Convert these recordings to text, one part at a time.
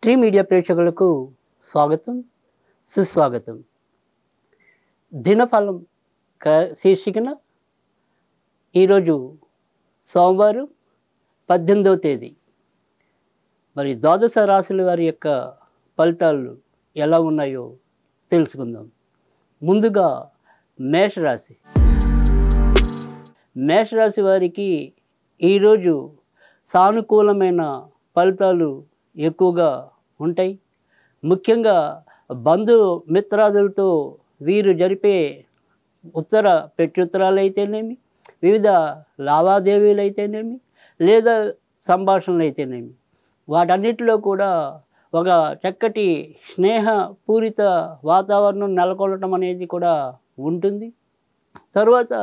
Shri media ప్రేక్షకులకు స్వాగతం సుస్వాగతం. దినఫలం శీర్షికన ఈరోజు సోమవారం 18వ తేదీ మరి ద్వాదశ రాశుల వారి యొక్క ఫలితాలు ఎలా ఉన్నాయో తెలుసుకుందాం. ముందుగా మేషరాశి. మేషరాశి వారికి ఈరోజు సానుకూలమైన ఫలితాలు ఎక్కువగా ఉంటాయి. ముఖ్యంగా బంధుమిత్రాదులతో వీరు జరిపే ఉత్తర ప్రత్యుత్తరాలు అయితేనేమి, వివిధ లావాదేవీలు అయితేనేమి, లేదా సంభాషణలు అయితేనేమి, వాటన్నిటిలో కూడా ఒక చక్కటి స్నేహపూరిత వాతావరణం నెలకొనడం అనేది కూడా ఉంటుంది. తర్వాత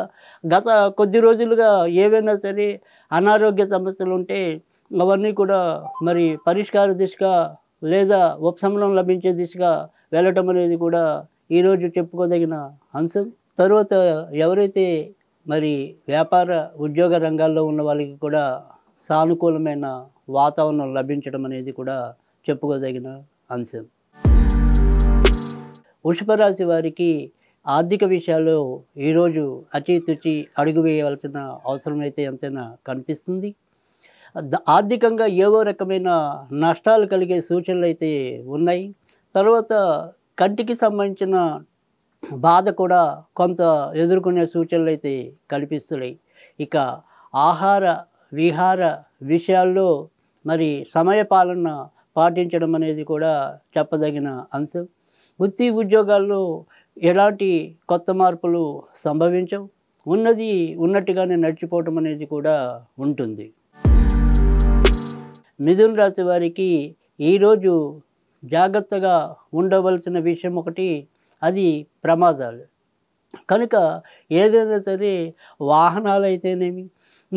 గత కొద్ది రోజులుగా ఏవైనా సరే అనారోగ్య సమస్యలు ఉంటే అవన్నీ కూడా మరి పరిష్కార దిశగా లేదా ఉపశమనం లభించే దిశగా వెళ్ళటం అనేది కూడా ఈరోజు చెప్పుకోదగిన అంశం. తర్వాత ఎవరైతే మరి వ్యాపార ఉద్యోగ రంగాల్లో ఉన్న వాళ్ళకి కూడా సానుకూలమైన వాతావరణం లభించడం అనేది కూడా చెప్పుకోదగిన అంశం. వృషభరాశి వారికి ఆర్థిక విషయాల్లో ఈరోజు అచితుచి అడుగు వేయవలసిన అవసరం అయితే ఎంతైనా కనిపిస్తుంది. ఆర్థికంగా ఏవో రకమైన నష్టాలు కలిగే సూచనలు అయితే ఉన్నాయి. తర్వాత కంటికి సంబంధించిన బాధ కూడా కొంత ఎదుర్కొనే సూచనలు అయితే కనిపిస్తున్నాయి. ఇక ఆహార విహార విషయాల్లో మరి సమయపాలన పాటించడం అనేది కూడా చెప్పదగిన అంశం. వృత్తి ఉద్యోగాల్లో ఎలాంటి కొత్త మార్పులు సంభవించవు. ఉన్నది ఉన్నట్టుగానే నడిచిపోవటం అనేది కూడా ఉంటుంది. మిథున రాశి వారికి ఈరోజు జాగ్రత్తగా ఉండవలసిన విషయం ఒకటి, అది ప్రమాదాలు. కనుక ఏదైనా సరే వాహనాలు అయితేనేమి,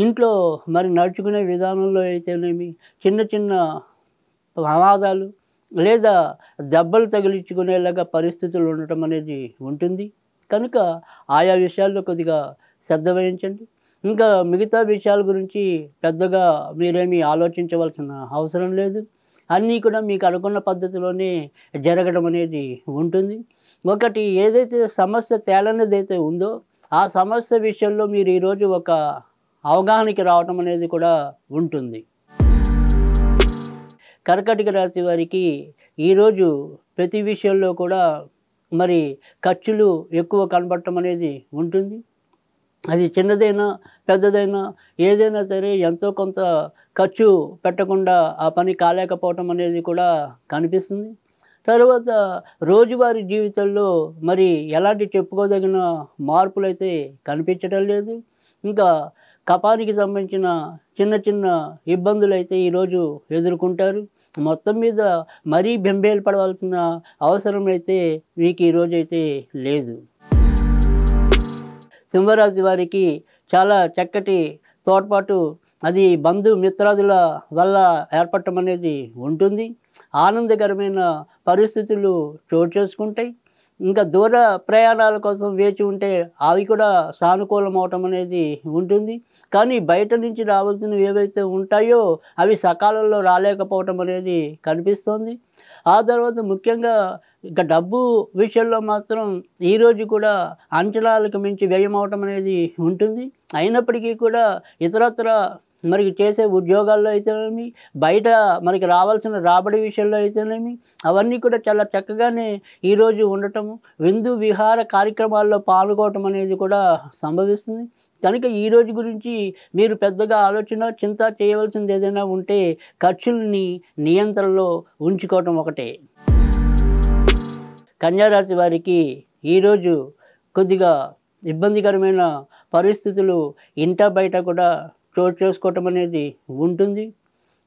ఇంట్లో మరి నడుచుకునే విధానంలో అయితేనేమి చిన్న చిన్న ప్రమాదాలు లేదా దెబ్బలు తగిలించుకునేలాగా పరిస్థితులు ఉండటం అనేది ఉంటుంది. కనుక ఆయా విషయాల్లో కొద్దిగా శ్రద్ధ వహించండి. ఇంకా మిగతా విషయాల గురించి పెద్దగా మీరేమీ ఆలోచించవలసిన అవసరం లేదు. అన్నీ కూడా మీకు అనుకున్న పద్ధతిలోనే జరగడం అనేది ఉంటుంది. ఒకటి ఏదైతే సమస్య తేలనిదైతే ఉందో ఆ సమస్య విషయంలో మీరు ఈరోజు ఒక అవగాహనకి రావటం అనేది కూడా ఉంటుంది. కర్కాటక రాశి వారికి ఈరోజు ప్రతి విషయంలో కూడా మరి ఖర్చులు ఎక్కువ కనబడటం అనేది ఉంటుంది. అది చిన్నదైనా పెద్దదైనా ఏదైనా సరే ఎంతో కొంత ఖర్చు పెట్టకుండా ఆ పని కాలేకపోవటం అనేది కూడా కనిపిస్తుంది. తర్వాత రోజువారీ జీవితంలో మరి ఎలాంటి చెప్పుకోదగిన మార్పులు అయితే కనిపించడం లేదు. ఇంకా కపానికి సంబంధించిన చిన్న చిన్న ఇబ్బందులు అయితే ఈరోజు ఎదుర్కొంటారు. మొత్తం మీద మరీ బెంబేలు పడవలసిన అవసరం అయితే మీకు ఈరోజు అయితే లేదు. సింహరాశి వారికి చాలా చక్కటి తోడ్పాటు అది బంధుమిత్రాదుల వల్ల ఏర్పడటం అనేది ఉంటుంది. ఆనందకరమైన పరిస్థితులు చోటు చేసుకుంటాయి. ఇంకా దూర ప్రయాణాల కోసం వేచి ఉంటే అవి కూడా సానుకూలం అవటం అనేది ఉంటుంది. కానీ బయట నుంచి రావాల్సినవి ఏవైతే ఉంటాయో అవి సకాలంలో రాలేకపోవటం అనేది కనిపిస్తుంది. ఆ తర్వాత ముఖ్యంగా ఇక డబ్బు విషయంలో మాత్రం ఈరోజు కూడా అంచనాలకు మించి వ్యయం అవటం అనేది ఉంటుంది. అయినప్పటికీ కూడా ఇతరత్ర మనకి చేసే ఉద్యోగాల్లో అయితేనేమి, బయట మనకి రావాల్సిన రాబడి విషయంలో అయితేనేమి అవన్నీ కూడా చాలా చక్కగానే ఈరోజు ఉండటము, విందు విహార కార్యక్రమాల్లో పాల్గొనడం అనేది కూడా సంభవిస్తుంది. కనుక ఈరోజు గురించి మీరు పెద్దగా ఆలోచన చింత చేయవలసింది ఏదైనా ఉంటే ఖర్చుల్ని నియంత్రణలో ఉంచుకోవటం ఒకటే. కన్యారాశి వారికి ఈరోజు కొద్దిగా ఇబ్బందికరమైన పరిస్థితులు ఇంట బయట కూడా చోటు చేసుకోవటం అనేది ఉంటుంది.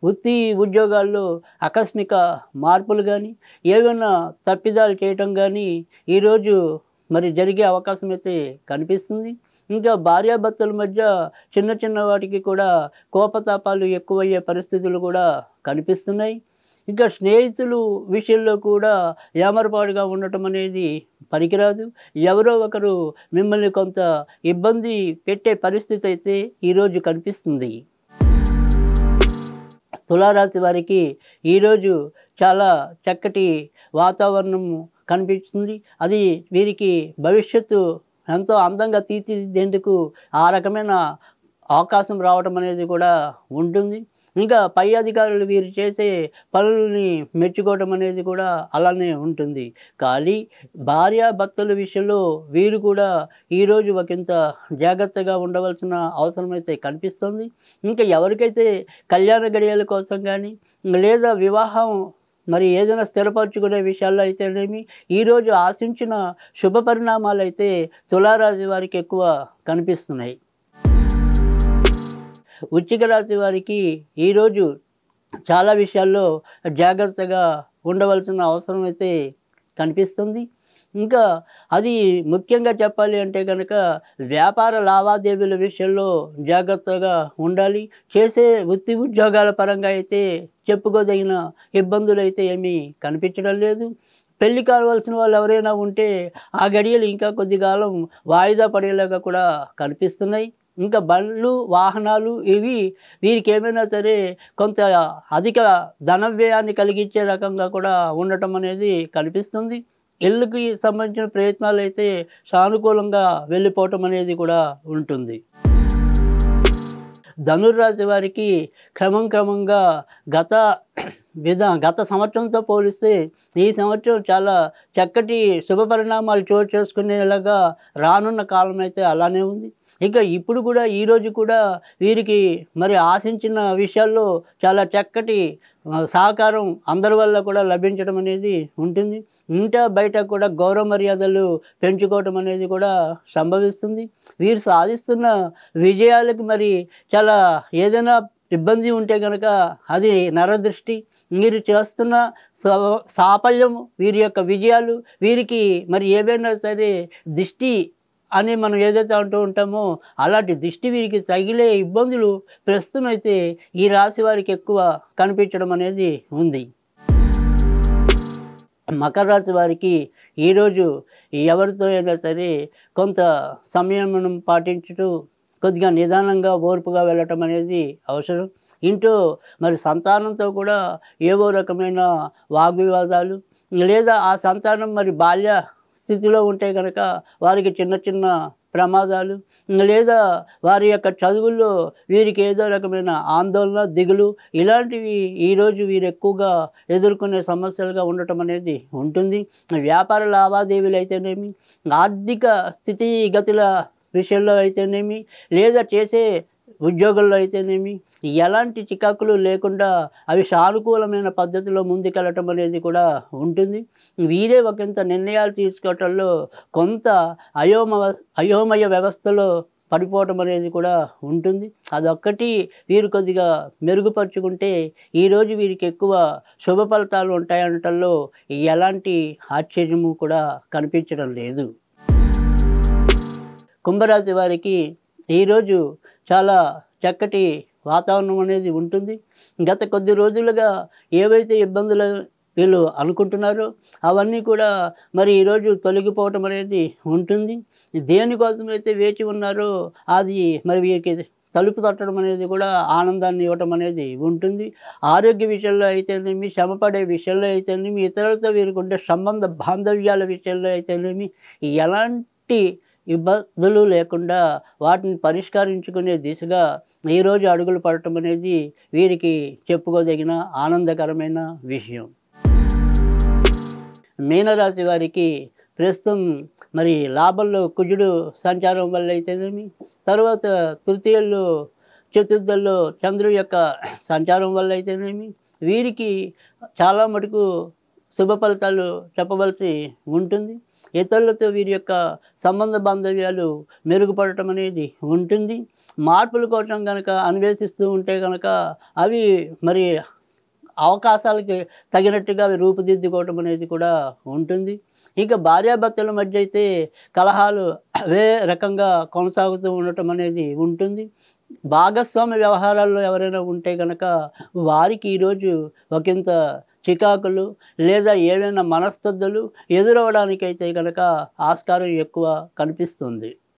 వృత్తి ఉద్యోగాల్లో ఆకస్మిక మార్పులు కానీ ఏమైనా తప్పిదాలు చేయటం కానీ ఈరోజు మరి జరిగే అవకాశం అయితే కనిపిస్తుంది. ఇంకా భార్యాభర్తల మధ్య చిన్న చిన్న వాటికి కూడా కోపతాపాలు ఎక్కువయ్యే పరిస్థితులు కూడా కనిపిస్తున్నాయి. ఇంకా స్నేహితులు విషయంలో కూడా ఏమరపాటుగా ఉండటం అనేది పనికిరాదు. ఎవరో ఒకరు మిమ్మల్ని కొంత ఇబ్బంది పెట్టే పరిస్థితి అయితే ఈరోజు కనిపిస్తుంది. తులారాశి వారికి ఈరోజు చాలా చక్కటి వాతావరణం కనిపిస్తుంది. అది వీరికి భవిష్యత్తు ఎంతో అందంగా తీర్చిదిద్దేందుకు ఆ రకమైన అవకాశం రావటం అనేది కూడా ఉంటుంది. ఇంకా పై అధికారులు వీరు చేసే పనులని మెచ్చుకోవటం అనేది కూడా అలానే ఉంటుంది. కానీ భార్యాభర్తల విషయంలో వీరు కూడా ఈరోజు ఒకంత జాగ్రత్తగా ఉండవలసిన అవసరమైతే కనిపిస్తుంది. ఇంకా ఎవరికైతే కళ్యాణ గడియల కోసం కానీ లేదా వివాహం మరి ఏదైనా స్థిరపరచుకునే విషయాల్లో అయితేనేమి ఈరోజు ఆశించిన శుభ పరిణామాలు అయితే తులారాశి వారికి ఎక్కువ కనిపిస్తున్నాయి. వృశ్చిక రాశి వారికి ఈరోజు చాలా విషయాల్లో జాగ్రత్తగా ఉండవలసిన అవసరం అయితే కనిపిస్తుంది. ఇంకా అది ముఖ్యంగా చెప్పాలి అంటే కనుక వ్యాపార లావాదేవీల విషయంలో జాగ్రత్తగా ఉండాలి. చేసే వృత్తి ఉద్యోగాల పరంగా అయితే చెప్పుకోదగిన ఇబ్బందులు అయితే ఏమీ కనిపించడం లేదు. పెళ్లి కావాల్సిన వాళ్ళు ఎవరైనా ఉంటే ఆ గడియలు ఇంకా కొద్ది కాలం వాయిదా పడేలాగా కూడా కనిపిస్తున్నాయి. ఇంకా బండ్లు వాహనాలు ఇవి వీరికి ఏమైనా సరే కొంత అధిక ధన వ్యయాన్ని కలిగించే రకంగా కూడా ఉండటం అనేది కనిపిస్తుంది. ఇళ్ళకి సంబంధించిన ప్రయత్నాలు అయితే సానుకూలంగా వెళ్ళిపోవటం అనేది కూడా ఉంటుంది. ధనుర్రాశి వారికి క్రమంగా గత సంవత్సరంతో పోలిస్తే ఈ సంవత్సరం చాలా చక్కటి శుభ పరిణామాలు చోటు చేసుకునేలాగా రానున్న కాలం అయితే అలానే ఉంది. ఇక ఇప్పుడు కూడా ఈరోజు కూడా వీరికి మరి ఆశించిన విషయాల్లో చాలా చక్కటి సహకారం అందరి వల్ల కూడా లభించడం అనేది ఉంటుంది. ఇంట బయట కూడా గౌరవ మర్యాదలు పెంచుకోవటం అనేది కూడా సంభవిస్తుంది. వీరు సాధిస్తున్న విజయాలకు మరి చాలా ఏదైనా ఇబ్బంది ఉంటే కనుక అది నరదృష్టి. మీరు చేస్తున్న సాఫల్యం వీరి యొక్క విజయాలు వీరికి మరి ఏవైనా సరే దిష్టి అని మనం ఏదైతే అంటూ ఉంటామో అలాంటి దిష్టి వీరికి తగిలే ఇబ్బందులు ప్రస్తుతం అయితే ఈ రాశి వారికి ఎక్కువ కనిపించడం అనేది ఉంది. మకర రాశి వారికి ఈరోజు ఎవరితో అయినా సరే కొంత సంయమనం పాటించుతూ కొద్దిగా నిదానంగా ఓర్పుగా వెళ్ళటం అనేది అవసరం. ఇంట్లో మరి సంతానంతో కూడా ఏవో రకమైన వాగ్వివాదాలు లేదా ఆ సంతానం మరి బాల్య స్థితిలో ఉంటే కనుక వారికి చిన్న ప్రమాదాలు లేదా వారి యొక్క చదువుల్లో వీరికి ఏదో రకమైన ఆందోళన దిగులు ఇలాంటివి ఈరోజు వీరు ఎక్కువగా ఎదుర్కొనే సమస్యలుగా ఉండటం అనేది ఉంటుంది. వ్యాపార లావాదేవీలు అయితేనేమి ఆర్థిక స్థితిగతుల విషయంలో అయితేనేమి లేదా చేసే ఉద్యోగంలో అయితేనేమి ఎలాంటి చికాకులు లేకుండా అవి సానుకూలమైన పద్ధతిలో ముందుకెళ్ళటం అనేది కూడా ఉంటుంది. వీరే ఒకంత నిర్ణయాలు తీసుకోవటంలో కొంత అయోమయ వ్యవస్థలో పడిపోవటం అనేది కూడా ఉంటుంది. అదొక్కటి వీరు కొద్దిగా మెరుగుపరుచుకుంటే ఈరోజు వీరికి ఎక్కువ శుభ ఫలితాలు ఉంటాయనటంలో ఎలాంటి ఆశ్చర్యము కూడా కనిపించడం లేదు. కుంభరాశి వారికి ఈరోజు చాలా చక్కటి వాతావరణం అనేది ఉంటుంది. గత కొద్ది రోజులుగా ఏవైతే ఇబ్బందులు వీళ్ళు అనుకుంటున్నారో అవన్నీ కూడా మరి ఈరోజు తొలగిపోవటం అనేది ఉంటుంది. దేనికోసమైతే వేచి ఉన్నారో అది మరి వీరికి తలుపు తట్టడం అనేది కూడా ఆనందాన్ని ఇవ్వటం అనేది ఉంటుంది. ఆరోగ్య విషయంలో అయితేనేమి శ్రమపడే విషయంలో అయితేనేమి ఇతరులతో వీరికి ఉండే సంబంధ బాంధవ్యాల విషయంలో అయితేనేమి ఎలాంటి ఇబ్బందులు లేకుండా వాటిని పరిష్కరించుకునే దిశగా ఈరోజు అడుగులు పడటం అనేది వీరికి చెప్పుకోదగిన ఆనందకరమైన విషయం. మీనరాశి వారికి ప్రస్తుతం మరి లాభంలో కుజుడు సంచారం వల్ల అయితేనేమి తర్వాత తృతీయంలో చతుర్థంలో చంద్రుడి యొక్క సంచారం వల్ల అయితేనేమి వీరికి చాలా మటుకు శుభ ఫలితాలు చెప్పవలసి ఉంటుంది. ఇతరులతో వీరి యొక్క సంబంధ బాంధవ్యాలు మెరుగుపడటం అనేది ఉంటుంది. మార్పుల కోసం కనుక అన్వేషిస్తూ ఉంటే కనుక అవి మరి అవకాశాలకి తగినట్టుగా అవి రూపుదిద్దుకోవటం అనేది కూడా ఉంటుంది. ఇక భార్యాభర్తల మధ్య అయితే కలహాలు అవే రకంగా కొనసాగుతూ ఉండటం అనేది ఉంటుంది. భాగస్వామ్య వ్యవహారాల్లో ఎవరైనా ఉంటే కనుక వారికి ఈరోజు ఒకంత చికాకులు లేదా ఏవైనా మనస్పర్ధలు ఎదురవడానికైతే కనుక ఆస్కారం ఎక్కువ కనిపిస్తుంది.